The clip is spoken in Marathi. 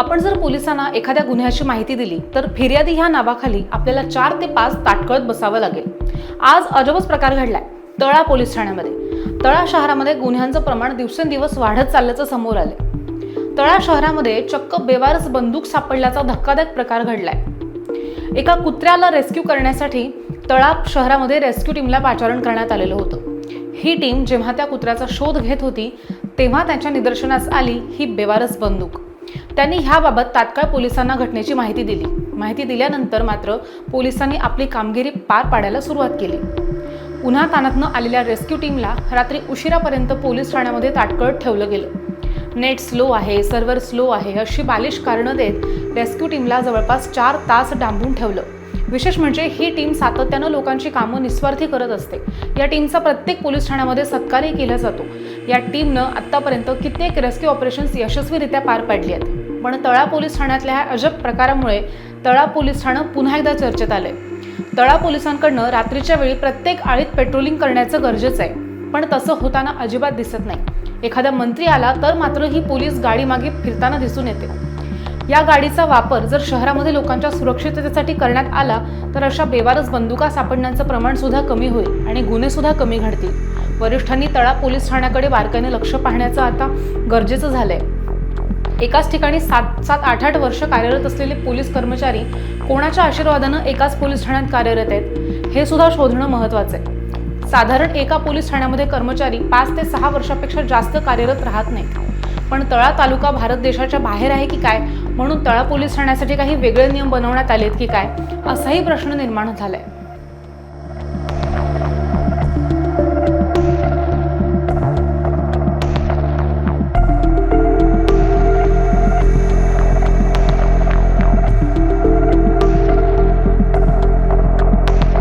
आपण जर पोलिसांना एखाद्या गुन्ह्याची माहिती दिली तर फिर्यादी ह्या नावाखाली आपल्याला 4 ते 5 ताटकळत बसावं लागेल। आज अजबच प्रकार घडलाय तळा पोलीस ठाण्यामध्ये। तळा शहरामध्ये गुन्ह्यांचं प्रमाण दिवसेंदिवस वाढत चालल्याचं समोर आलंय। तळा शहरामध्ये चक्क बेवारस बंदूक सापडल्याचा धक्कादायक प्रकार घडलाय। एका कुत्र्याला रेस्क्यू करण्यासाठी तळा शहरामध्ये रेस्क्यू टीमला पाचारण करण्यात आलेलं होतं। ही टीम जेव्हा त्या कुत्र्याचा शोध घेत होती तेव्हा त्यांच्या निदर्शनास आली ही बेवारस बंदूक। त्यांनी ह्याबाबत तात्काळ पोलिसांना घटनेची माहिती दिली। माहिती दिल्यानंतर मात्र पोलिसांनी आपली कामगिरी पार पाडायला सुरुवात केली। उन्हा तानातनं आलेल्या रेस्क्यू टीमला रात्री उशिरापर्यंत पोलीस ठाण्यामध्ये ताटकळत ठेवलं गेलं। नेट स्लो आहे, सर्व्हर स्लो आहे अशी बालिश कारणं देत रेस्क्यू टीमला जवळपास 4 तास डांबून ठेवलं। विशेष म्हणजे ही टीम सातत्यानं लोकांची कामं निस्वार्थी करत असते। या टीमचा प्रत्येक पोलीस ठाण्यामध्ये सत्कारही केला जातो। या टीमनं आतापर्यंत कित्येक रेस्क्यू ऑपरेशन्स यशस्वीरित्या पार पाडली आहेत। पण तळा पोलीस ठाण्यातल्या ह्या अजब प्रकारामुळे तळा पोलीस ठाणं पुन्हा एकदा चर्चेत आलंय। तळा पोलिसांकडनं रात्रीच्या वेळी प्रत्येक आळीत पेट्रोलिंग करण्याचं गरजेचं आहे, पण तसं होताना अजिबात दिसत नाही। एखादा मंत्री आला तर मात्र ही पोलीस गाडी मागे फिरताना दिसून येते। या गाडीचा वापर जर शहरामध्ये लोकांच्या सुरक्षिततेसाठी करण्यात आला तर अशा बेवारस बंदुका सापडण्याचं प्रमाण सुद्धा कमी होईल आणि गुन्हे सुद्धा कमी घडतील। वरिष्ठांनी तळा पोलीस ठाण्याकडे बारकाईने लक्ष पाहण्याचं आता गरजेचं झालंय। एकाच ठिकाणी 7-8 वर्ष कार्यरत असलेले पोलीस कर्मचारी कोणाच्या आशीर्वादानं एकाच पोलीस ठाण्यात कार्यरत आहेत हे सुद्धा शोधणं महत्त्वाचं आहे। साधारण एका पोलीस ठाण्यामध्ये कर्मचारी 5 ते 6 वर्षापेक्षा जास्त कार्यरत राहत नाहीत। पण तळा तालुका भारत देशाच्या बाहेर आहे की काय, म्हणून तळा पोलीस ठाण्यासाठी काही वेगळे नियम बनवण्यात आलेत की काय असाही प्रश्न निर्माण झालाय।